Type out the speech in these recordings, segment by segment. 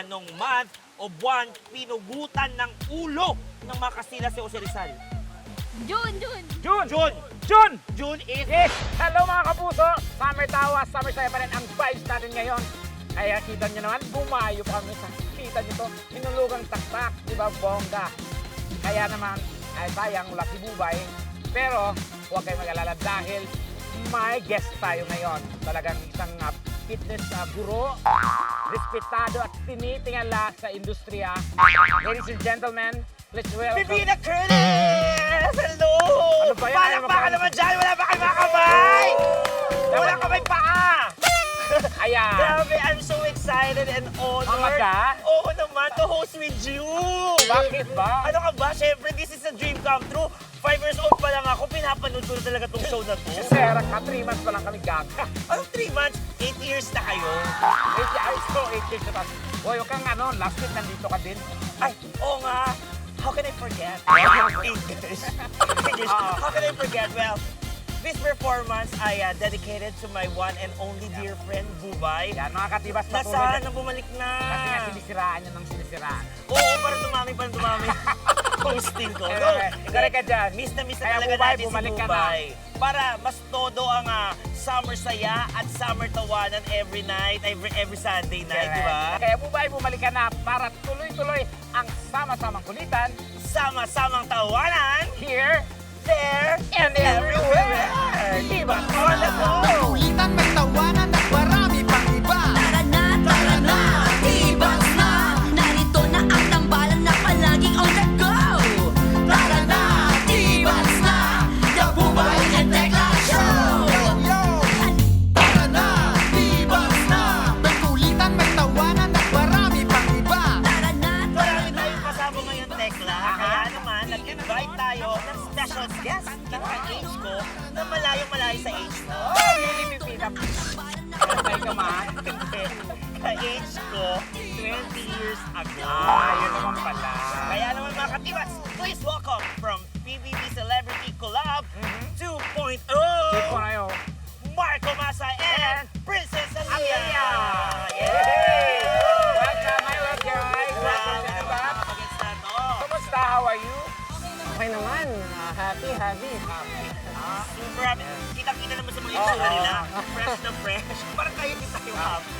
anong month o buwan pinugutan ng ulo ng mga Kastila si Jose Rizal? June! June is... Yes! Hello mga kapuso! Summer tawa, summer saya pa rin ang vibes natin ngayon. Kaya kita nyo naman, bumayo kami sa kita nyo to. Inulugang taktak, di ba bongga? Kaya naman, ay sayang, wala si Bubay. Pero huwag kayong mag-alala dahil may guest tayo ngayon. Talagang isang fitness guro, respetado at tinitingala sa industriya. Ladies and gentlemen, let's welcome... Bibina Curtis! Hello! Ano ba yan? Palakpakan naman dyan! Wala ba kayo mga kamay? Wala ka may paa! Ayan! Grabe, I'm so excited and honored. Mama ka? Oo naman, to host with you. Bakit ba? Ano ka ba? Siyempre, this is a dream come true. 5 years old pa lang ako, pinapanood ko na talaga tong show na to. Si Sarah ka, 3 months pa lang kami gaga. Anong 3 months? 8 years na kayo. 8 years ko, 8 years na pa. Hoy, huwag kang last week nandito ka din. Ay, oo nga. How can I forget? 8 years. 8 years. How can I forget? Well, this performance I dedicated to my one and only dear friend, Bubay. Yan, mga katibas na Nasaan na bumalik na? Kasi nga sinisiraan niya ng sinisiraan. Oo, parang dumami. Hosting ko. Ikari ka dyan. Miss na Kaya talaga Bubay, natin si bumalik ka na. Bubay. Para mas todo ang summer saya at summer tawanan every night, every Sunday night, di ba? Kaya Bubay, bumalik ka na para tuloy-tuloy ang sama-samang kulitan. Sama-samang tawanan, Here there, and everywhere. Diba? On the go! Kulitan may tawanan at marami pang iba. Tara na, tibas na. Narito na ang tambalan na palaging on the go. Tara na, tibas na. The Bubay and Tekla Show. Tara na, tibas na. May kulitan may tawanan at marami pang iba. Tara na, Marami tayong kasama ngayon, Tekla. Kaya naman, nag-invite tayo ng special guest na ka-age ko na malayo-malayo sa age mo. Oh, really, Pipita. Kaya ka man. Ka-age ko, 20 years ago. Yun naman pala. Kaya naman mga katibas, please welcome from PBB Celebrity Collab 2.0, Tipo na yun. Marco Masa and Princess Alia! Alia! Yay! Welcome, hi, welcome. Welcome to the back. Pag-gets na to. Kumusta? How are you? Okay naman, happy. Super happy. Kitang-kita naman sa mga itsura nila. Fresh na fresh. Parang kayo din tayo happy.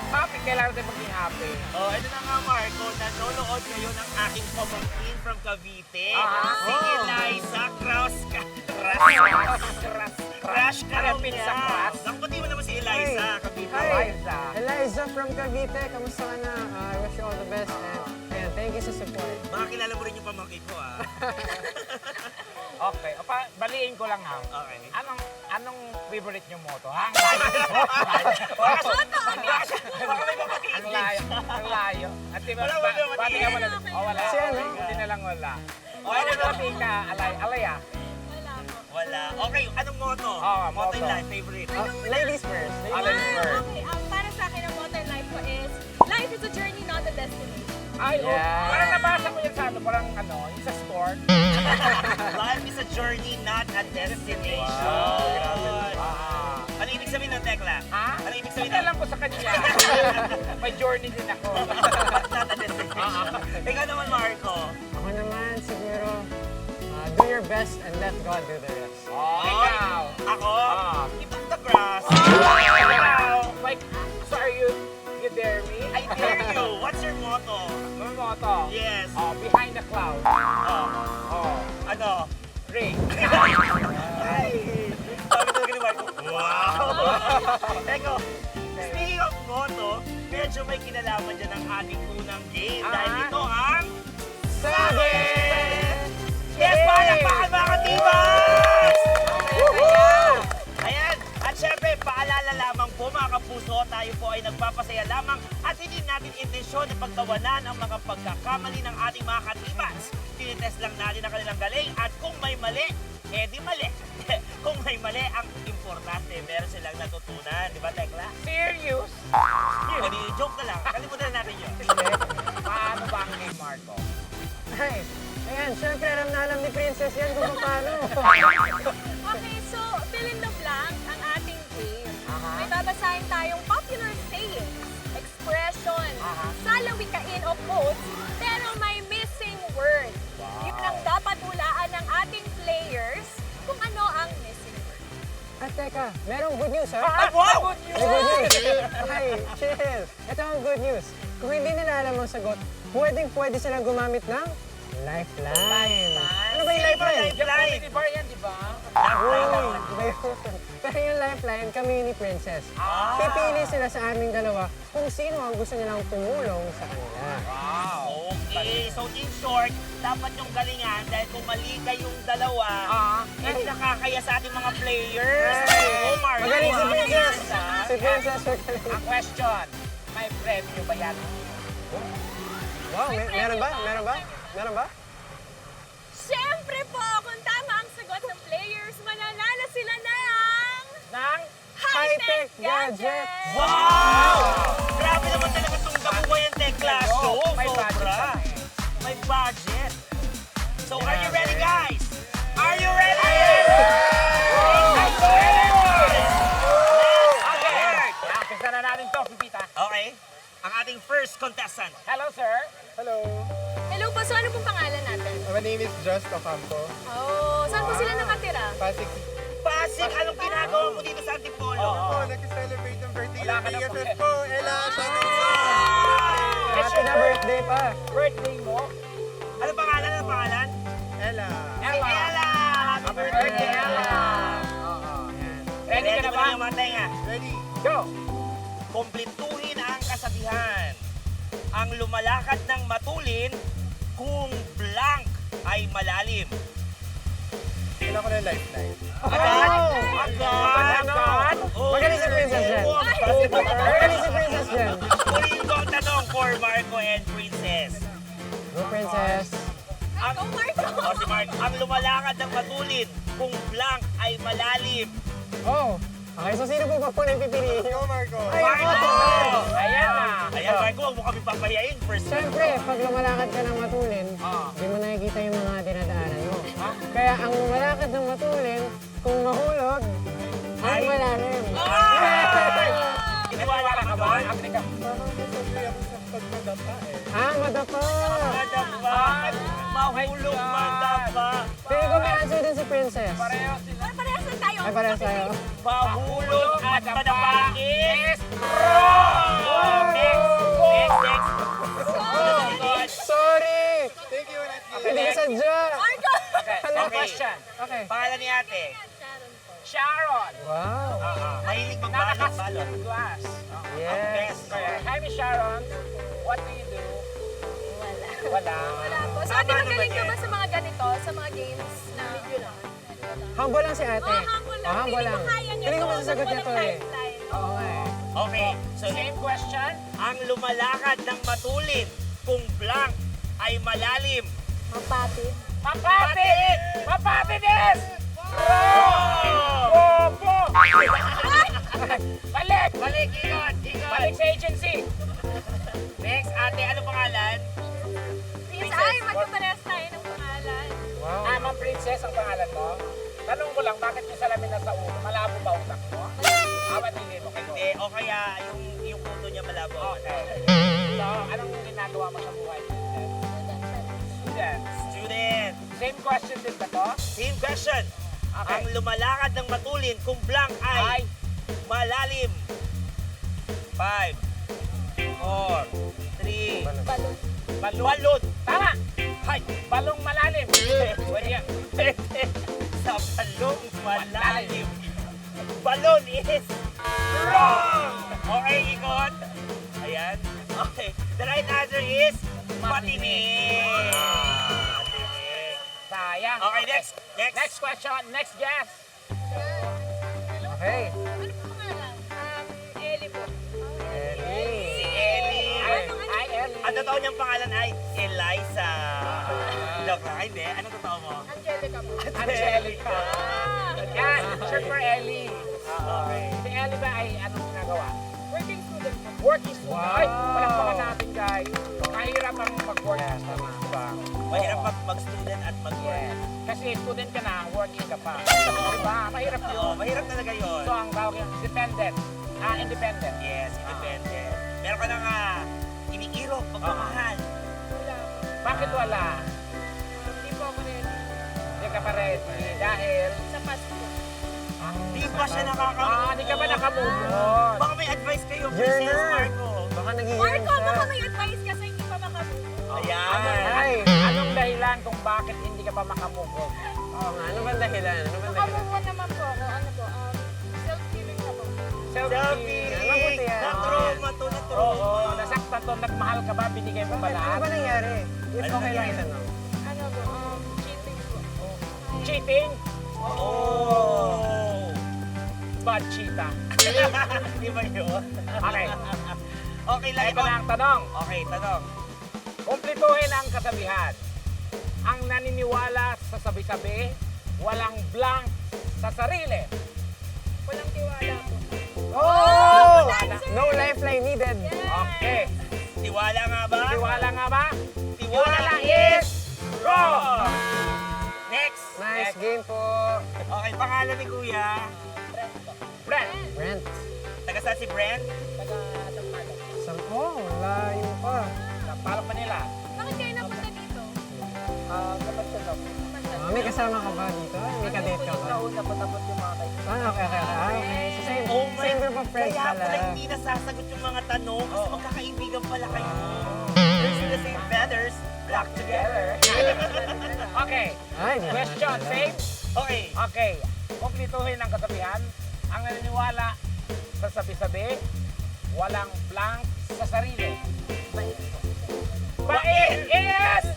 Happy, kailangan tayo maging happy. Oh, ito na nga Marco, nanonood ngayon ang aking pamangkin from Cavite. Si Oh. Eliza Crush ka Ano raw yung niya. pizza crush? Nakuti mo naman si Eliza, Cavite. Eliza. Eliza from Cavite, kamusta ka na? I wish you all the best and ayan, thank you sa support. Baka kilala mo rin yung pamangkin ko Okay, baliin ko lang ha. Okay. Anong favorite niyo moto? Ha? Baka may pamangkin. Ang layo. At di ba, Wala, wala. pati ka wala. Oh, wala. Si ano? Hindi na lang wala. Oh, Ano ano? pati ka? Alaya. Wala. Okay, anong moto? Moto. Moto in life, favorite. Ladies first. Alay bird. Okay, para sa akin ang motto in life ko is, life is a journey, not a destination. Ay, Yeah. parang nabasa ko yan sa parang yung sa store. Life is a journey, not a destination. Ano ibig sabihin ng Tekla? Ha? Ano ibig sabihin Hindi alam ko sa kanya. May journey din ako. Not a destination. Ikaw naman, Marco. Ako naman, siguro, do your best and let God do the rest. Oh, ikaw. Ako? Ah. Keep on the grass. Ikaw. Like, so are you dare me? I dare you. What's your motto? Ano mo to? Yes. Oh, behind the cloud. Oh, Ano? ring. Ay! Sabi talaga ni Marco. Wow! Eko, speaking of motto, medyo may kinalaman dyan ang ating unang game. Dahil ito ang... Sabi! Yes, palakpakan mga katibas! Woohoo! Ayan, at syempre, paalala lamang po mga kapuso, tayo po ay nagpapasaya lamang at hindi natin intensyon na pagtawanan ang mga pagkakamali ng ating mga katibas. Tinitest lang natin ang kanilang galing at kung may mali, di mali. Kung may mali, ang importante, meron silang natutunan. Di ba, Tekla? Serious? Joke na lang. Kalimutan na natin yun. Paano ba ang game, Marco? Ay, ayan, syempre alam ni Princess yan kung paano. Okay, so fill in the blank ang ating game. Aha. May babasahin tayong popular sayings, expressions, salawikain o quotes, pero may missing word. Yun ang dapat hulaan ng ating players kung ano ang missing word. At teka, merong good news, ha? Wow! May good news. Ay, chill. Ito ang good news. Kung hindi nila alam ang sagot, pwede silang gumamit ng lifeline. Ano ba yung lifeline? Lifeline! Community bar yan, di ba? Uy, iba yun. Pero yung lifeline, kami ni Princess. Pipili sila sa aming dalawa kung sino ang gusto nilang tumulong sa kanila. Okay, so in short, dapat yung galingan dahil kung mali kayong dalawa, eh nakakaya sa ating mga players. Oh, Mario. Magaling si Princess! Si Princess, magaling. Ang question, may premyo ba yan? Wow, meron ba? Meron ba? Meron ba? Siyempre po, kung tama ang sagot ng players, mananalo sila ng Nang? High-tech gadget! Wow! Grabe naman talaga itong Kabubayan Tech Class Show. May budget Sobra. siya. May budget. So, are you ready, guys? Are you ready? Okay, umpisa na natin to, Pipita. Okay. Ang ating first contestant. Hello, sir. Hello, Hello po, so ano pong pangalan natin? my name is Just Ocampo. Oh, saan po sila nakatira? Pasig. Pasig, anong ginagawa mo dito sa Antipolo? Po, nag-celebrate ng birthday Wala ng ka na BFF problema. po. Ella, shout out po. Happy na birthday pa! Birthday mo? Ano pangalan? Ano pangalan? Ella. Ella. Ella! Happy birthday, Ella! Ready ka na ba? yung mga tenga? Ready? Go! Kumpletuhin ang kasabihan. Ang lumalakad ng matulin kung blank ay malalim. Kailan ko na yung lifeline. Agad! Oh, Magaling si Princess dyan. Magaling si Princess dyan. Ulitin ko ang tanong for Marco and Princess. Go, Princess. Ang, Go, Marco! Oh, si Marco. Ang lumalakad ng matulin kung blank ay malalim. Oh, okay, so sino po ba po na pipiliin nyo? Go, Marco. Ay, Marco! Ayan na. Ayan, Marco, huwag mo kami papahiyain. First Siyempre, pag lumalakad ka ng matulin, hindi mo nakikita yung mga dinadaanan mo. Kaya ang lumalakad ng matulin, kung mahulog, ay malalim. Iniwala ka ba? Agree ka. Sabi ako sa pagmadapa eh. Ah, madapa! Madapa! Mahulog madapa! Tingin ko may answer din si Princess. Pareho sila. Parehas lang tayo. Ay, parehas tayo. Mahulog at madapa is wrong! Next! Sorry! Thank you, Nati. Hindi ka sadya! Marco! Okay, Okay. question. Okay. Pangalan ni ate. Sharon. Wow! Mahilig magbalot. Nakakas glass. Yes! Okay. Hi, Miss Sharon. What do you do? Wala. Wala po. So, Tama ate, magaling naman ka yan. ba sa mga ganito? Sa mga games na video lang? Humble lang si ate. Oh, humble lang. Humble Feeling lang. ko kaya niya Feeling ko to. masasagot niya to Walang eh. lifeline. Oo nga eh. Okay, so Same question. ang lumalakad ng matulin kung blank ay malalim. Mapatid. Mapatid! Mapatid is! Bobo! Balik! Balik, ikot! Balik sa agency. Next, ate, ano pangalan? Yes, ay, magkaparehas tayo ng pangalan. Wow! Ma'am Princess ang pangalan mo. Tanong ko lang, bakit yung salamin na sa ulo? Malabo ba utak mo? Awan hindi mo kayo. Hindi, o kaya yung puto niya malabo. Okay. So, anong ginagawa mo sa buhay? Student. Student. Same question din ba to? Same question. Okay. Ang lumalakad ng matulin kung blank ay Ay, malalim. 5, 4, 3, Balon. balon. balon. Tama! Hay! Balong malalim. Pwede yan. Sa balong malalim. Balon is wrong! Okay, ikot. Ayan. Okay. The right answer is patinig. Patinig. Sayang. Okay, next. Next question. Next guess. Okay. Ano po pangalan? Ellie po. Si Ellie. Hi, Ellie. Ang totoo niyang pangalan ay Eliza. Joke lang, hindi. Anong totoo mo? Angelica po. Angelica. Yan, search for Ellie. Okay. Si Ellie ba ay anong ginagawa? Working student po. Working student. Wow. Ay, palakpakan natin guys. Mahirap ang mag-working student. Diba? Mahirap mag-student at mag-work. Yes. Kasi student ka na, working ka pa. Diba? Mahirap Oo, yun. mahirap talaga yun. So, ang tawag yung dependent. Independent. Yes, independent. Meron ka nang pagmamahal. Bakit wala? Hindi po ako ready. Hindi ka pa ready dahil... Sa Pasko. Di ba siya nakakamove? Hindi ka ba nakamove on? Baka may advice kayo, Yearner. Princess Marco. Baka nagiging Marco, baka may advice ka sa hindi pa makamove. Ayan. Ay! Anong dahilan kung bakit hindi ka pa makamove on? Oo nga, ano ba dahilan? Ano ba dahilan? Makamove on naman po ako. Ano po? Self-healing na po. Selfie! Yan, mabuti yan. Na-trauma to, Oo, na-trauma. nasaktan to, nagmahal ka ba, binigay mo ba Ano lahat? ba nangyari? If Ano okay lang nangyari? itanong. Ano po? Cheating po. Cheating? Oh! Bad cheetah. Di ba yun? Okay, Okay lang. ito na ang tanong. Okay, tanong. Kumplituhin ang kasabihan. Ang naniniwala sa sabi-sabi, walang blank sa sarili. Walang tiwala po. Oh! Answer! No lifeline needed. Okay. Tiwala nga ba? Tiwala nga ba? Tiwala is wrong! Next! Nice game po. Okay, pangalan ni Kuya. Brent. Brent. Taga saan si Brent? Oh, layo pa. Palok pa nila. Bakit kayo napunta dito? May kasama ka ba dito? May kadate ka ba? Okay. So same, Oh my, same group of friends kaya pala. pala hindi nasasagot yung mga tanong kasi magkakaibigan pala kayo. Birds with the same feathers, flock together. Okay. Ay, di naman Question, pala. same? Okay. Okay. Kumplituhin ang kasabihan. Ang naniniwala sa sabi-sabi, walang blank sa sarili. Bait is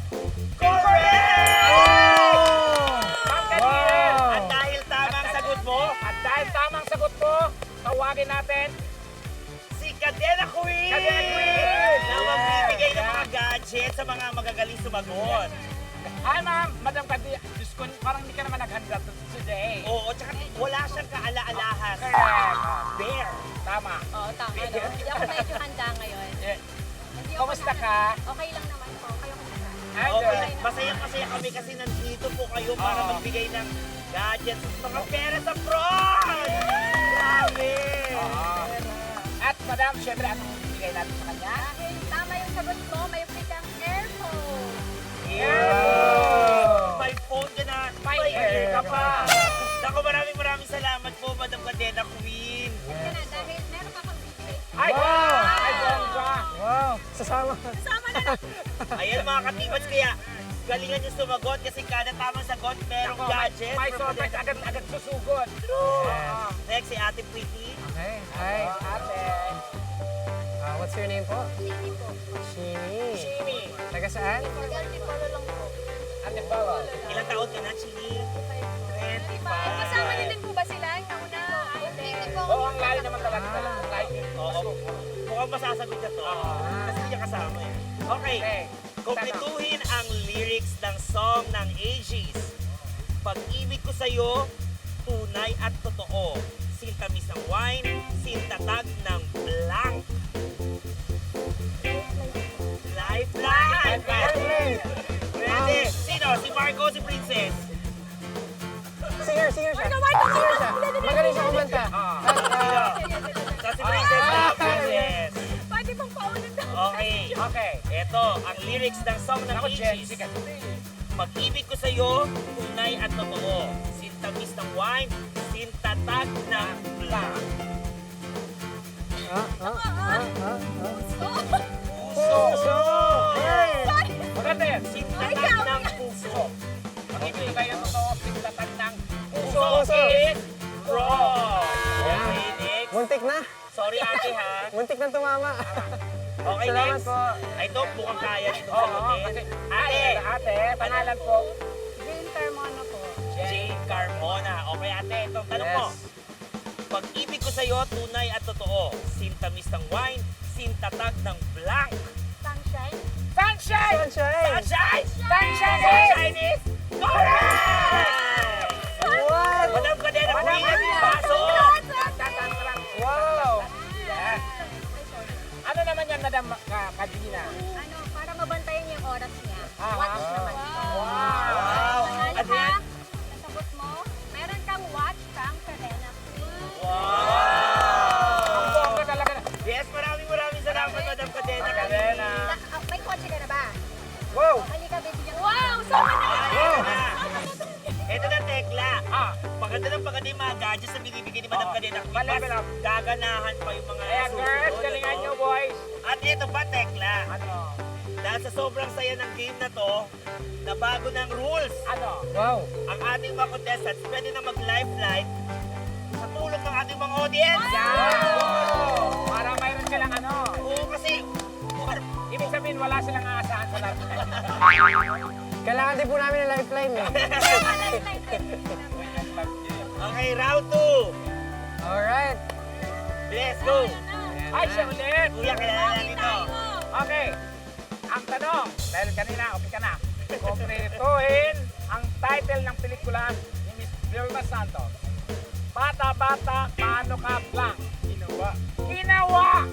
correct! Ma'am Daniel! Wow! At dahil tamang sagot mo, At dahil tamang sagot mo, tawagin natin si Cadena Queen! Cadena Queen! Na magbibigay ng mga gadgets sa mga magagaling sumagot. Hi ma'am, Madam Kadia. Diyos ko, parang hindi ka naman naghanda today. Oo, tsaka wala siyang kaala-alahas. Correct. Bear. Tama. Oo, tama. No? Hindi ako medyo handa ngayon. Eh, Hindi ako Kamusta handa. ka? Okay lang naman po. Kayo kumusta? Ay, Okay, good. masaya-masaya kami kasi nandito po kayo para Oo. magbigay ng gadgets at mga pera sa prom! Grabe! At madam, syempre, anong bigay natin sa kanya? Dahil tama yung sagot mo, may free kang airphone. Yeah. May phone ka na, May air ka pa. Naku, maraming salamat po, Madam Cadena Queen. Yan na, dahil meron ka pang bibigay. Ay, Wow! ay, bongga. Wow, sasama. Kasama na lang. Ayan mga katibats, kaya galingan yung sumagot kasi kada tamang sagot, merong Ako, gadget. may from surprise, Cadena. agad susugod. Yes. Next, si Ate Pretty. Okay, hi. Ate, What's your name po? Hindi po. Shini. Chini. Taga saan? Maganti pala lang po. Ate Paula. Ilang taon ka na, Chini? 25. Kasama niyo din po ba sila? Yung nauna? Hindi po. Oo, ang layo naman talaga. Layo. Oo. Mukhang masasagot niya to. Kasi hindi niya kasama yan. Okay. Okay. Kumpletuhin ang lyrics ng song ng Aegis. Pag-ibig ko sa'yo, tunay at totoo. Sintamis ng wine, sintatag ng blank. Lifeline! Pwede. Sino? Si Marco, si Princess? Singer siya. Marco! Singer siya. Magaling siya kumanta. So, si Princess na. Princess. Pwede bang paulit na? Okay. Okay. Ito, ang lyrics ng song ng Ako, Jen, Aegis. sikat. Pag-ibig ko sa'yo, tunay at totoo. Sintamis ng wine, sintatag ng blank. Puso! Maganda yan. Sintatag ng puso. Pag-ibig kayo totoo, sintatag ng puso. Puso. Is wrong. Okay, next. Muntik na. Sorry ate ha. Muntik na tumama. Okay, Salamat next. po. Ay, ito, mukhang kaya dito Oo, sagutin. kasi, Ate, ate, pangalan po. Jane Carmona po. Jane Carmona. Okay, ate, itong tanong mo. Pag-ibig ko sa'yo, tunay at totoo. Sintamis ng wine, sintatag ng blank. Sunshine. Sunshine! Sunshine. Sunshine! Sunshine! Sunshine is correct! What? Madam Cadena Queen, baso! Wow. Yes. Ano naman yan, Madam Kadina? Ano, para mabantayan yung oras niya. Ah, Watch naman. Wow! Ano At ka? yan? Nasagot mo? Meron kang watch from Cadena Queen. Wow! Ang bongga talaga. Yes, maraming salamat, Madam Cadena. Cadena. Padenak Pa-level Bibas, up. gaganahan pa yung mga Kaya girls, susunod, galingan ano? nyo boys. At ito pa, Tekla. Ano? Dahil sa sobrang saya ng game na to, nabago ng rules. Ano? Wow. Ang ating mga contestants pwede na mag-lifeline sa tulong ng ating mga audience. Yan! Para mayroon silang ano. Oo, kasi Ibig sabihin, wala silang aasahan sa lahat. Kailangan din po namin ng lifeline eh. okay, round 2. Alright. Let's go. Ay, siya ulit! Kuya, kilala nito. Okay. Ang tanong, dahil kanina, okay ka na. Kumpletuhin ang title ng pelikula ni Miss Vilma Santos. Bata-bata, paano ka blank? Ginawa. Ginawa!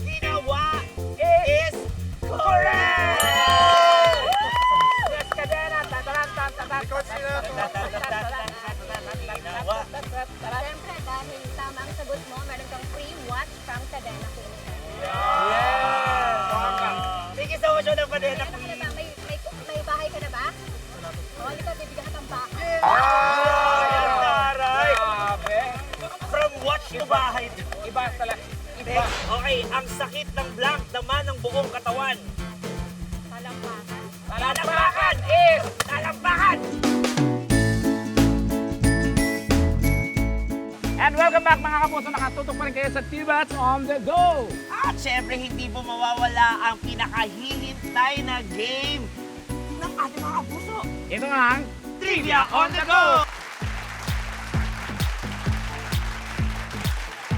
Ginawa Is is correct! yes, kadena! Tataran! Ginawa. Siyempre, dahil tama ang sagot mo, meron kang free watch from Cadena Clinical. Thank you so much, Odang Padenak. Meron ka na ba? May bahay ka na ba? O, halika, bibigyan ka ng bahay. Ang taray. Grabe! From watch to bahay. Iba talaga. Iba. Okay, ang sakit ng blank naman ng buong katawan. Talampakan. Palakpakan is Talampakan! And welcome back mga kapuso, nakatutok pa rin kayo sa T-Bats on the go! At syempre, hindi po mawawala ang pinakahihintay na game ng ating mga kapuso. Ito nga ang Trivia on the go!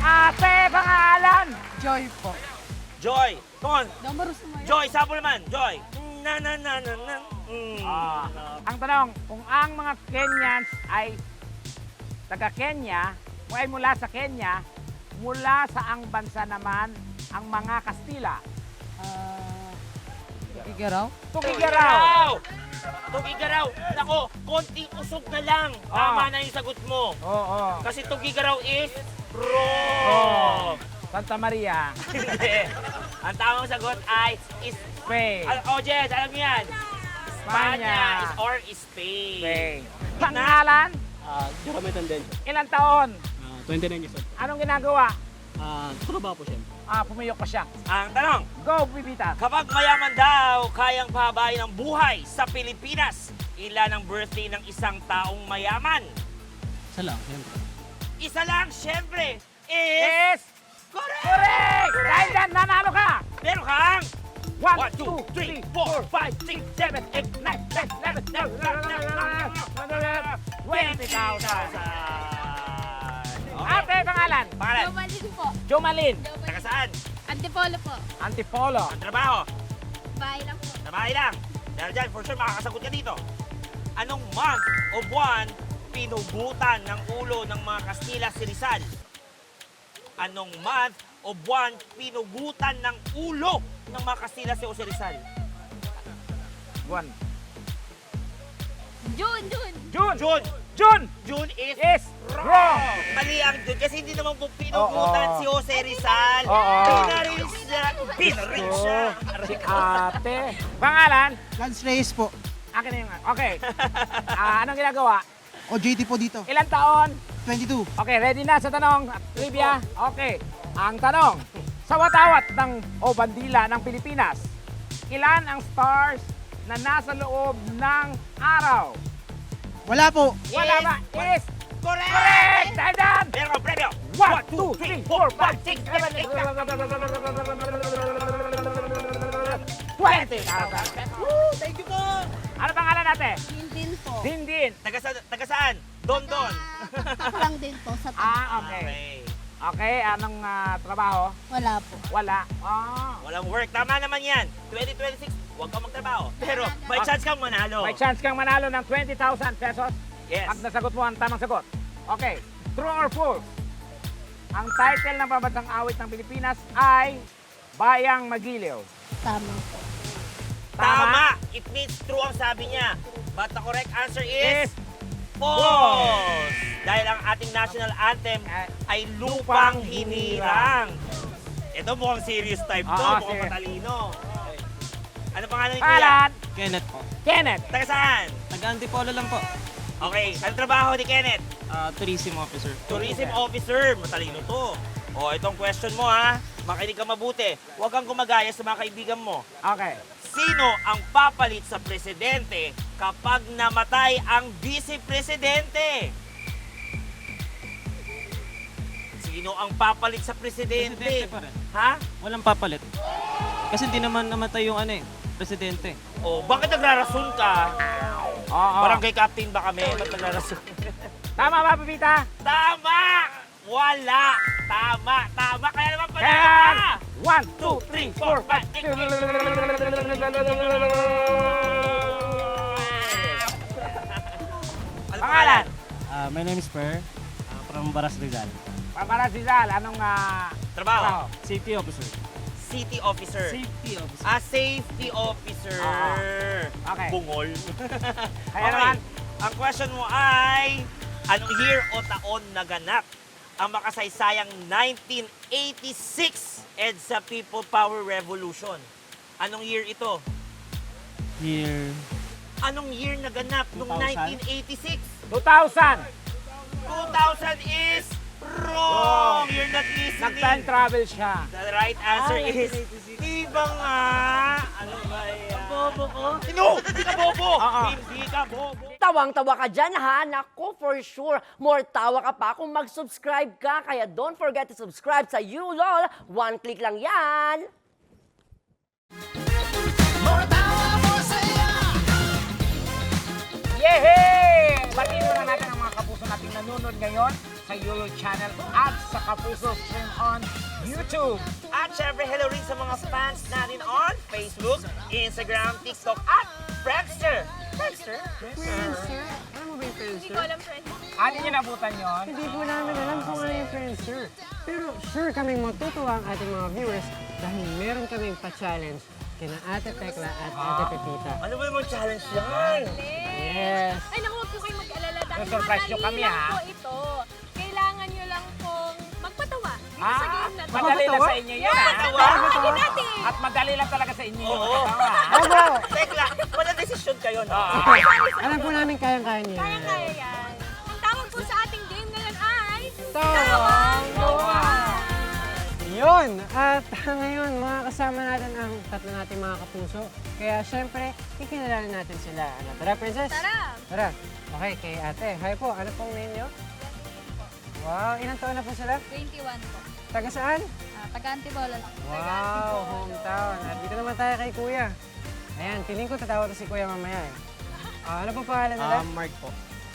Ate Pangalan! Joy po. Joy, come on. Numero sumayo. Joy, sapo naman. Joy. Na. Ang tanong, kung ang mga Kenyans ay taga-Kenya, o ay mula sa Kenya, mula sa ang bansa naman ang mga Kastila? Igaraw? Tugigaraw! Tugigaraw. Nako, konting usog na lang. Tama na yung sagot mo. Oo. Kasi Tugigaraw is wrong. Santa Maria, Hindi. Ang tamang sagot ay is Spain. Oh, Jess, alam niyo yan. Espanya is or Spain. Spain. Pangalan? Jerome Tendencio. Ilang taon? 29 years old. Anong ginagawa? Trabaho po siya. Pumiyok pa siya. Ang tanong, Go, Bibita! kapag mayaman daw kayang pahabain ang buhay sa Pilipinas, ilan ang birthday ng isang taong mayaman? Isa lang, siyempre. Isa lang, syempre, is... Is correct! Dahil dyan, nanalo ka! Meron kang 1, 2, 3, 4, 20,000. 20,000! Ate, pangalan? Pangalan, Jomalin po. Jomalin. taga saan? Antipolo po. Antipolo. Ang trabaho? Bahay lang po. Sa bahay lang. Dahil dyan, for sure, makakasagot ka dito. Anong month o buwan pinugutan ng ulo ng mga Kastila si Rizal? Anong month o buwan pinugutan ng ulo ng mga Kastila si Jose Rizal? Buwan. June. June. June. June. June is Is wrong. mali ang June kasi hindi naman po pinugutan Oo. si Jose Rizal. Oo. Pinarin siya. Pinarin siya. Si ate. Pangalan? Lance Reyes po. Akin na yung... Okay. Anong ginagawa? O JT po dito. Ilang taon? 22. Okay, ready na sa tanong. Trivia. Okay. Ang tanong. Sa watawat ng o bandila ng Pilipinas, ilan ang stars na nasa loob ng araw? Wala po. Wala ba? Is Correct! correct! Dahil dyan! Meron kang premyo. 1, 2, 3, 4, 5, 6, 7, 8, 20,000. Woo! Thank you po! Ano pangalan natin? Din po. Dindin. Taga saan? Don. Taklang din po sa Okay. Okay, anong trabaho? Wala po. Wala. Walang work. Tama naman yan. 2026, huwag kang magtrabaho. Pero may chance kang manalo. May chance kang manalo ng 20,000 pesos Yes. pag nasagot mo ang tamang sagot. Okay, true or false? Ang title ng pabansang awit ng Pilipinas ay Bayang Magiliw. Tama po. Tama. It means true ang sabi niya. But the correct answer is Is false. Dahil ang ating national anthem ay Lupang Hinirang. Ito mukhang serious type to. Oo, Mukhang serious. matalino. Ano pangalan ni Kuya? Pangalan? Kenneth po. Kenneth. Taga saan? Taga-Antipolo lang po. Okay, ang trabaho ni Kenneth? Tourism officer. Tourism officer. Matalino to. O, itong question mo ha. Makinig ka mabuti. Huwag kang gumagaya sa mga kaibigan mo. Okay. Sino ang papalit sa presidente kapag namatay ang vice-presidente? Sino ang papalit sa presidente? Presidente pa rin. Ha? Walang papalit. Kasi hindi naman namatay yung presidente. O, bakit nagrarason ka? Oo. Barangay captain ba kami? Ba't nagrarason? Tama ba, Pepita? Tama! Wala! Tama! Kaya naman pala Kaya, ka! 1, 2, 3, 4, 5. Ano Pangalan? My name is Per. From Baras Rizal. Para si Zal, anong Trabaho? Safety officer. City officer. Safety officer. Safety officer. Okay. Bungol. Kaya naman, Ang question mo ay, anong year o taon naganap ang makasaysayang 1986 EDSA People Power Revolution? Anong year ito? Year. Anong year naganap nung 2000? 1986? 2,000. 2000 is wrong! You're not listening. Nag-time travel siya. The right answer is, iba nga. Ano ba yan? Bobo ko? No! Hindi ka bobo! Hindi ka bobo! Tawang-tawa ka dyan, ha? Naku, for sure. More tawa ka pa kung mag-subscribe ka. Kaya don't forget to subscribe sa YouLol. One click lang yan. More tawa, more saya. Yehey! Batiin muna natin ang mga kapuso nating nanonood ngayon sa YOLO channel at sa Kapuso Stream on YouTube. At syempre, hello rin sa mga fans natin on Facebook, Instagram, TikTok, at Friendster. Friendster? Friendster? Alam mo ba yung Hindi Friendster? ko alam, friend. Ano niyo nabutan yon? Hindi po namin alam kung ano yung Friendster. Pero sure kaming matutuwa ang ating mga viewers dahil meron kaming pa-challenge kina Ate Tekla at Ate Pepita. Ano ba yung challenge yan? Yes! Ay, naku, huwag po kayong mag-alala. Dahil Surprise nyo kami, lang ha? po ito. Kailangan nyo lang pong magpatawa dito sa game na to. Madali lang sa inyo yun, ha? Tawagin natin. At madali lang talaga sa inyo yung Oo. makatawa, ha? Opo! Tekla, wala desisyon kayo, no? Alam po namin kayang-kaya niya. Kaya-kaya yan. Ang tawag po sa ating game ngayon ay... Tawang-tawa! Yun! At ngayon, mga kasama natin ang tatlo nating mga kapuso. Kaya syempre, ikinalala natin sila. Ano, tara, Princess? Tara! Tara. Okay, kay ate. Hi po, ano pong name nyo? Wow, ilang taon na po sila? 21 po. Taga saan? Taga-Antipolo lang. Wow, hometown. At dito naman tayo kay Kuya. Ayan, feeling ko tatawa to si Kuya mamaya eh. Ano po pangalan nila? Mark po.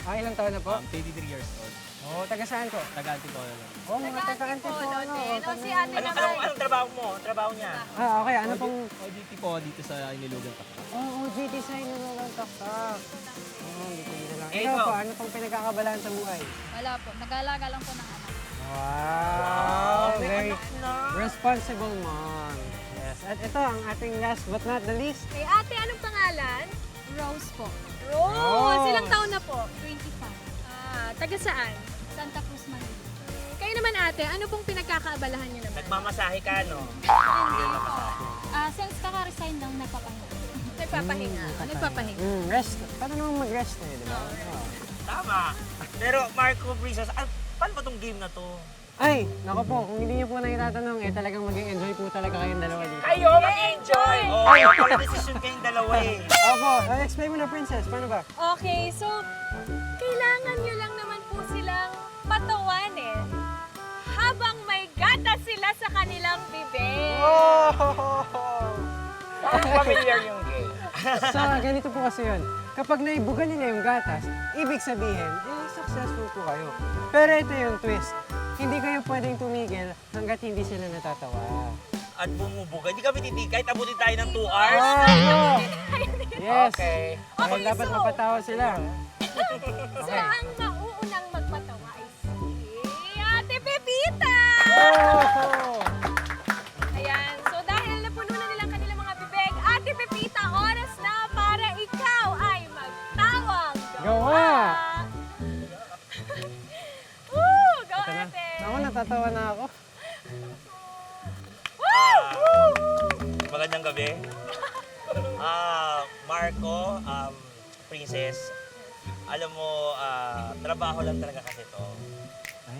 Ilang taon na po? 23 years old. Oh, taga saan po? Taga-Antipolo lang. Oh, mga taga Antipolo. din. O si ate naman. Anong trabaho mo? Trabaho niya? Okay, ano pong... ODT po dito sa Inilugan pa. Oh, GT sa inyo naman taktak. Oh, dito lang. Eh, Ikaw ikaw? po, ano pong pinagkakabalahan sa buhay? Wala po. Nag-aalaga lang po ng anak. Wow, may very anak na. responsible mom. Yes, at ito ang ating last but not the least. Kay ate, anong pangalan? Rose po. Rose! Ilang taon na po? 25. Taga saan? Santa Cruz, Manila. Kayo naman ate, ano pong pinagkakaabalahan nyo naman? Nagmamasahe ka, no? Since kaka-resign lang, nagpapahinga. Nagpapahinga. Nagpapahinga. Rest. Paano naman mag-rest eh, di ba? Tama. Pero Marco Brisas, paano ba tong game na to? Ay, naku po, kung hindi niyo po na itatanong, eh talagang mag-enjoy po talaga kayong dalawa dito. Kayo, mag-enjoy! Oh, para decision kayong dalawa eh. Opo, explain mo na, Princess. Paano ba? Okay, so kailangan nyo lang naman po silang patawanin habang may gatas sila sa kanilang bibig. Parang familiar yung game. So, ganito po kasi yun. Kapag naibugan nila yung gatas, ibig sabihin, successful po kayo. Pero ito yung twist. Hindi kayo pwedeng tumigil hanggat hindi sila natatawa. At bumubuga. Hindi kami titig kahit abutin tayo ng 2 hours. Yes. Okay. Dahil dapat so- mapatawa sila. So, ang mauunang magpatawa ay si Ate Pepita! Ayan, so dahil napuno na nilang kanilang mga bibig, Ate Pepita, oras na para ikaw ay magtawang Gawa! Woo! Go, Ito na. Ate! Ako, natatawa na ako. Magandang gabi. Marco, Princess, alam mo, trabaho lang talaga kasi to.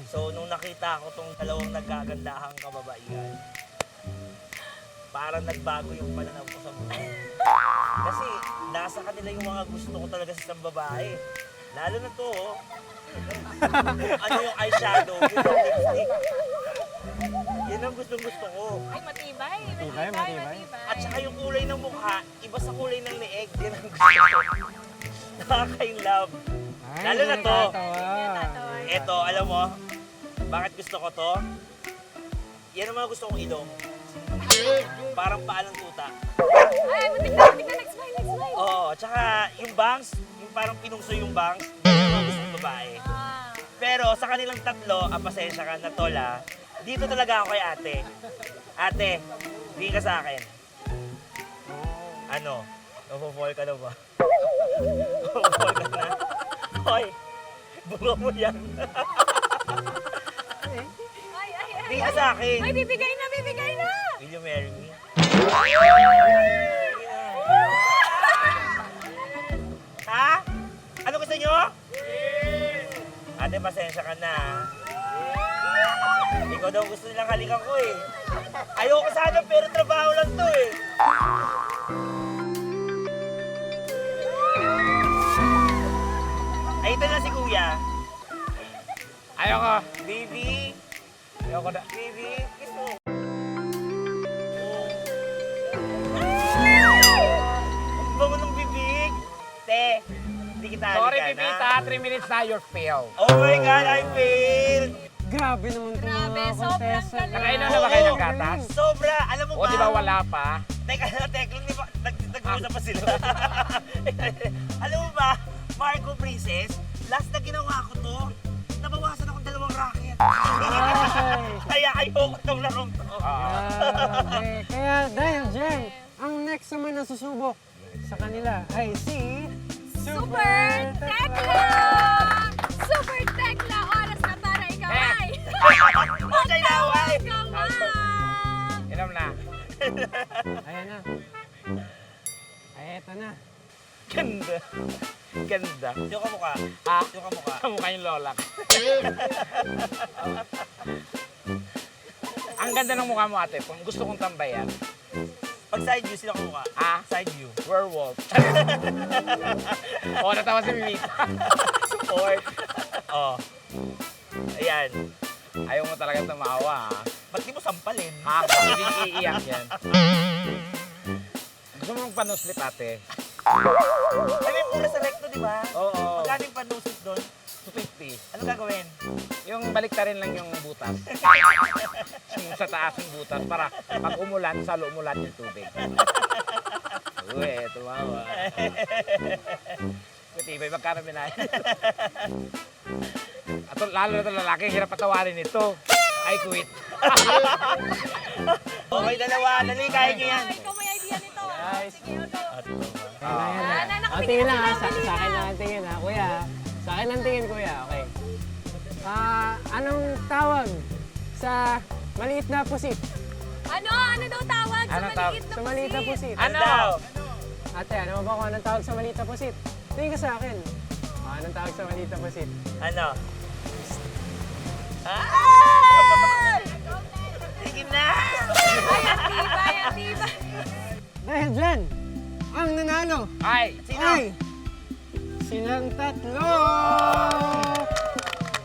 So, nung nakita ko tong dalawang nagkagandahang kababaihan, parang nagbago yung pananaw ko sa buhay. Kasi nasa kanila yung mga gusto ko talaga sa isang babae. Lalo na to, oh. Ano yung eyeshadow, yung lipstick. Yan ang gustong-gusto ko. Ay, matibay. Matibay. At saka yung kulay ng mukha, iba sa kulay ng leeg. Yan ang gusto ko. Nakaka-in-love. Ay, Lalo na to. natatawa. Eto, alam mo, bakit gusto ko to? Yan ang mga gusto kong ilong. Parang paa ng tuta. Ay, muntik na. Nag-smile. Oo, tsaka yung bangs, yung parang pinungso yung bangs, yan ang mga gusto kong babae. Ah. Pero sa kanilang tatlo, pasensya ka na tola, dito talaga ako kay ate. Ate, hindi ka sa akin. Ano? Napofall ka na ba? Napofall ka na? Hoy, bunga mo yan. Ay. Hindi ka sa akin. Ay, bibigay na. Will you marry me? Ha? Ano gusto nyo? Ate, pasensya ka na. Ikaw daw gusto nilang halikan ko eh. Ayoko sana pero trabaho lang to eh. Ay, ito na si kuya. Ayoko. Baby. Ayoko na. Baby, kiss mo. Ang bango ng bibig. Te, hindi kita Sorry, halikan, Pipita. ha? 3 minutes na, you're failed. Oh my God, I failed. Grabe naman ito Grabe, mga sobrang contestant. galing. Nakainom na ba kayo ng gatas? Sobra, alam mo O, ba? di ba wala pa? Teka, di ba? Nag-uusap pa sila. Alam mo ba, Marco Princess, last na ginawa ko to, nabawasan akong 2 racket. Kaya ayoko itong larong to. Grabe. Kaya dahil dyan, ang next naman na susubok sa kanila ay si Super Tekla! Super Tekla! Oras na para ikaw ay... Masay na ako ay! Inom na. Ayan na. Ay, eto na. Ganda. Ganda. Yung ka mukha. Ha? Yung ka mukha. Kamukha yung lola. Ang ganda ng mukha mo, ate. Kung gusto kong tambayan, Pag side view, sino ka mukha? ah, Side view. werewolf. O, natawa si Mimita. Support. Oh. Ayan. Ayaw mo talaga tumawa, ha? Ba't di mo sampalin? Ha? Hindi iiyak yan. Gusto mo mong panuslip, ate? Ay, may pura sa recto, di ba? Oo. Magkano yung panusit doon? 250. Ano gagawin? Yung baliktarin lang yung butas. Yung sa taas yung butas para pag umulan, salo umulan yung tubig. Uwe, tumawa. Matibay, magkano binahin? At lalo na ito lalaki, hirap patawarin ito. I quit. Oh, may dalawa. Dali, kaya nyo yan. Ikaw may idea nito. Sige, go. Ayan na. O, Nakatingin tingin lang sila, ha. Sa dali akin na. lang ang tingin ha. Kuya, sa akin lang tingin, kuya. Okay. Anong tawag sa maliit na pusit? Ano? Ano daw tawag sa Anong tawag? maliit na Sa maliit na pusit? pusit. Ano? daw? Ate, ano ba kung anong tawag sa maliit na pusit? Tingin ka sa akin. Anong tawag sa maliit na pusit? Ano? Ah! Sige na! Ay, ang tibay. Dahil dyan, ang nanalo Ay! Sino? ay silang tatlo!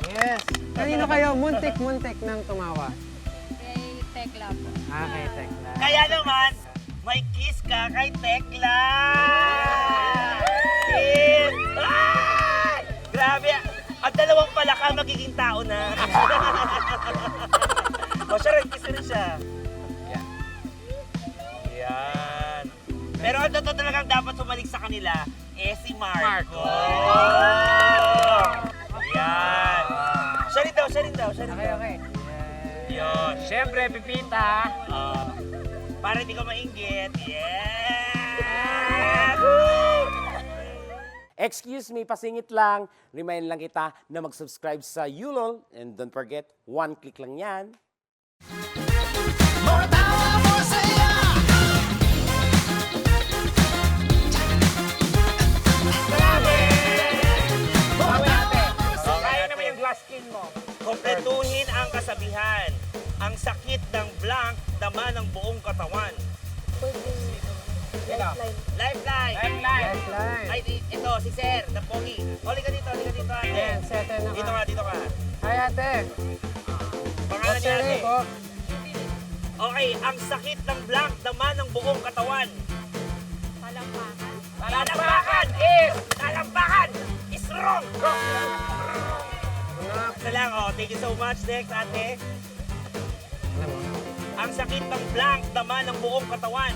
Yes! Kanino kayo muntik-muntik nang tumawa? Kay Tekla po. Kay Tekla. Kaya naman, may kiss ka kay Tekla! Kiss! Ay! Grabe! Ang dalawang palaka magiging tao na. O siya rin, kiss rin siya. Yan. Yan. Pero ang totoo talagang dapat sumalik sa kanila, si Marco. Yan. Siya rin daw. Okay. Yun. Siyempre, Pipita. Para di ka mainggit. Yes! Excuse me, pasingit lang. Remind lang kita na mag-subscribe sa Yulol. And don't forget, 1 click lang yan. More tawa, more saya. Grabe! Sino? Lifeline. Lifeline. Lifeline. Ay, ito, si Sir, na pogi. Halika dito, ate. Ayan, settle na Dito ka. ka, dito ka. Ay, ate. Pangalan What's niya, your ate. name po? Okay, ang sakit ng blank, dama ng buong katawan. Palampakan. Talampakan is wrong. Isa lang, thank you so much. Next, ate. Ang sakit ng blank, dama ng buong katawan.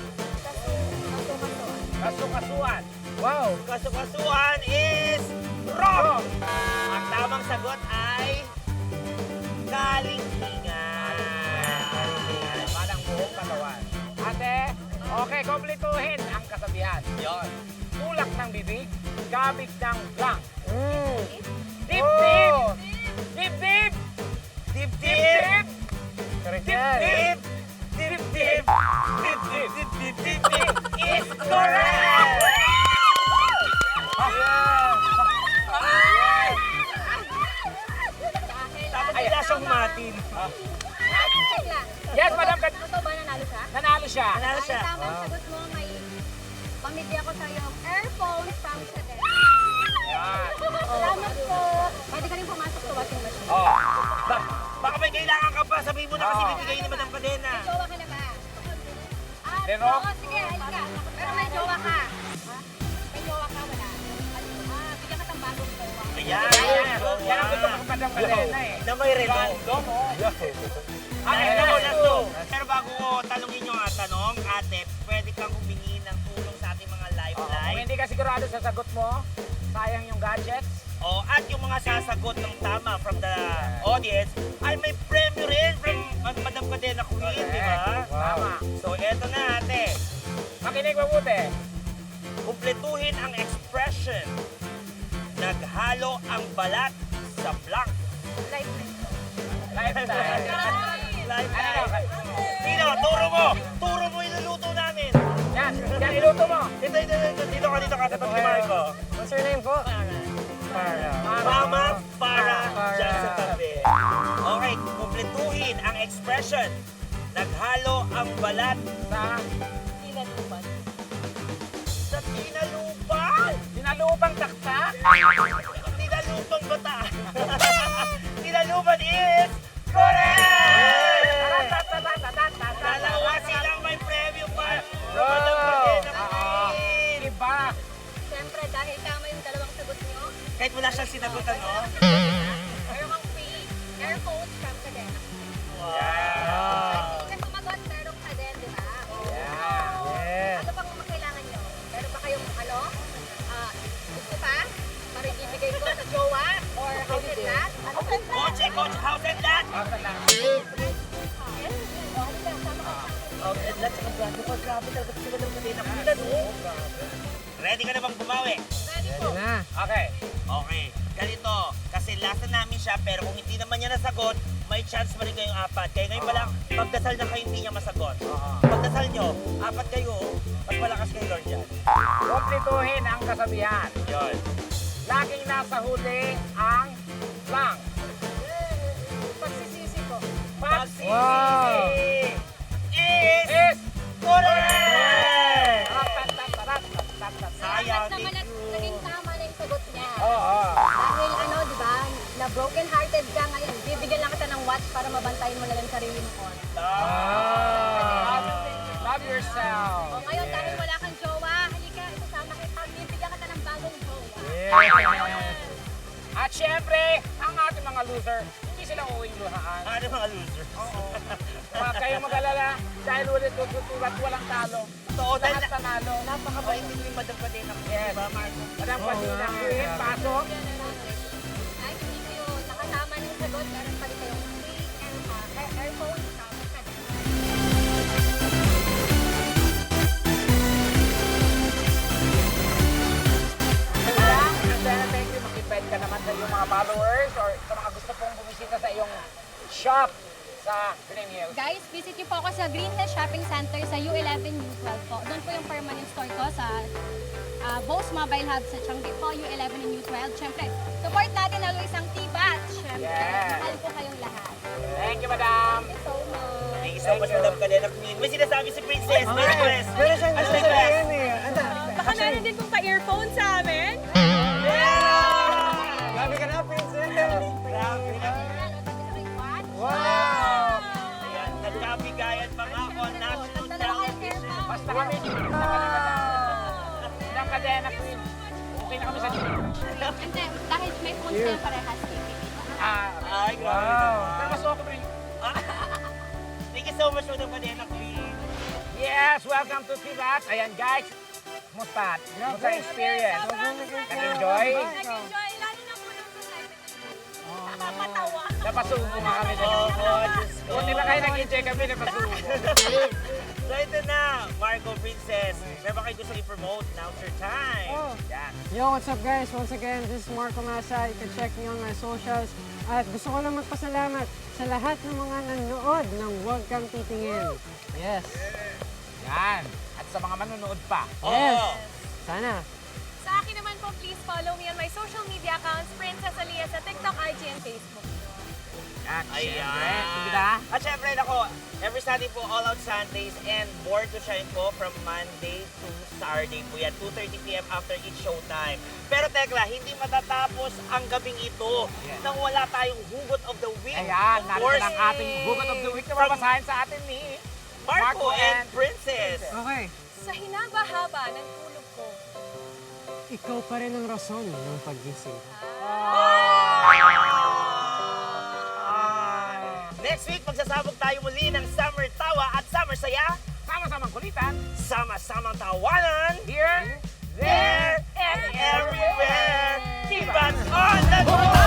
Kasukasuan. Wow. Kasukasuan is wrong. Ang tamang sagot ay kalingkingan. Manang buong katawan. Ate, okay, kumpletuhin ang kasabihan. Yon. Tulak ng bibig, gabig ng blank. Dip, Oh. dip! Dip, dip! Dip, dip. Correct Dip, yan. dip! Dip, dip! Dip, dip! Dip, dip! Dip, Is correct. Dapat bigla siyang matin. Yes, Madam Kat. Totoo ba nanalo siya? Nanalo siya. Nanalo siya. Ang tamang sagot mo, may pamigay ako sa iyo earphones from Chanel. Yan. Salamat po. Pwede ka rin pumasok sa washing machine. Oh. Baka may kailangan ka pa. Sabihin mo na kasi bibigay ni Madam Cadena. May jowa ka na ba? Pero- Oo, sige, halika. Pero may jowa ka. Ha? May jowa ka, wala. Bigyan ka ng bagong jowa. Ayan. Yan ang gusto ko sa Madam Cadena eh. Na may relo. Random, oh. Okay, Yes. let's go. Pero bago ko tanungin yung tanong, ate, pwede kang humingi ng tulong sa ating mga Kung lifeline. hindi ka sigurado sa sagot mo, sayang yung gadgets. At yung mga sasagot ng tama from the audience, ay may premyo rin from Madam Cadena Queen, di ba? Tama. So, eto na, ate. Makinig mabuti. Kumpletuhin ang expression. Naghalo ang balat sa blank. Lifestyle. Lifeline. Sino? Turo mo! Turo mo iluluto namin! Yan, yan iluto mo. Dito ka sa tabi, Marco. What's your name po? Mama para Para. dyan sa tabi. Okay, kumpletuhin ang expression. Naghalo ang balat Sa sa tinalupan. sinalupang taktak. Tinalupang bata. Tinalupan is correct! Dalawa silang may premyo pa. Madam Cadena Queen. Diba? Siyempre, dahil tama yung dalawang sagot niyo, Kahit wala siyang sinagutan, no? meron kang free earphones from Chanel. Wow! Kasi sumagot, meron ka din, di ba? Yes. Ano pang kailangan nyo? Meron pa kayong gusto pa? Para ibigay ko sa jowa? Or house and lot? Ano ka ba? Coach, house and lot! Basta lang. House and lot, saka brando pa. Grabe talaga si Madam Cadena Queen, no? Ready ka na bang bumawi? Ready po. Ready na. Okay. Okay. Ganito. Kasi last na namin siya, pero kung hindi naman niya nasagot, may chance pa rin kayong apat. Kaya ngayon pa lang, pagdasal na kayo hindi niya masagot. Pagdasal nyo, apat kayo, mas malakas kay Lord yan. Kumpletuhin ang kasabihan. Yun. Laging nasa huli ang blank. Pagsisisi ko. Pagsisisi Wow. is Is correct! Sayang, Salamat naman at naging tama na yung sagot niya. Oo. Dahil di ba, na broken hearted ka ngayon, bibigyan lang kita ng watch para mabantayan mo na lang sarili mo ko. Love yourself. O ngayon, dahil wala kang jowa, halika, isasama kita, bibigyan kita ng bagong jowa. At syempre, ang ating mga loser, hindi sila uwing luhaan. Ano mga losers? Huwag kayong mag-alala dahil ulit tututulat walang talo. Totoo, dahil Lahat nanalo. napakabait din ni Madam Cadena Queen, Yes. di ba, Marco? Madam Cadena Queen, pasok. Ay, hindi ko yun. Nakasama ng sagot, meron pa rin kayong free earphones from Chanel. And then, thank you. Mag-invite ka naman sa iyong mga followers or sa mga gusto pong bumisita sa iyong shop sa Green Hills. Guys, visit niyo po ako sa Green Hills Shopping Center sa U11, U12 po. Doon po yung permanent store ko sa Bose Mobile Hub sa Changi po, U11 and U12. Siyempre, support natin ang isang T-Bat. Siyempre, Yes. mahal po kayong lahat. Thank you, madam. Thank you so much. Thank you so much, Madam Cadena Queen. May sinasabi si Princess. May request. Meron siyang Ano gusto request? sabihin eh. Hintay na kami sa gym. And then, dahil may phones na parehas, Ay, grabe Wow. naman. Pero mas okay pa rin. Thank you so much for the banana queen. Yes, welcome to Tibas. Ayan guys, musta? Musta experience? Nag-enjoy? Nag-enjoy, lalo na po nung sa segment. Napatawa. Napasubo nga kami doon. Diyos ko. Buti ba kayo nag-enjoy kami, napasubo. So ito na, Marco Princess. Meron ba kayo gusto i-promote? Now's your time. Oh. Yan. Yo, what's up guys? Once again, this is Marco Masa. You can check me on my socials. At gusto ko lang magpasalamat sa lahat ng mga nanonood ng Huwag Kang Titingin. Yes. Yan. At sa mga manunood pa. Yes. Oo. Sana. Sa akin naman po, please follow me on my social media accounts, Princess Aliyah sa TikTok, IG, and Facebook. Yan. Ayan. Siyempre. Diba? At syempre, nako, every Sunday po, All Out Sundays and Born to Shine po from Monday to Saturday po yan, 2:30 p.m. after each showtime. Pero tekla, hindi matatapos ang gabing ito nang wala tayong hugot of the week. Ayan, Of narito course, lang ating hugot of the week na from babasahin sa atin ni Marco and Princess. Okay. Sa hinaba-haba ng tulog ko, Ikaw pa rin ang rason ng paggising. Next week, magsasabog tayo muli ng Summer Tawa at Summer Saya. Sama-samang kulitan. Sama-samang tawanan. Here, There and everywhere. Tibas on the go!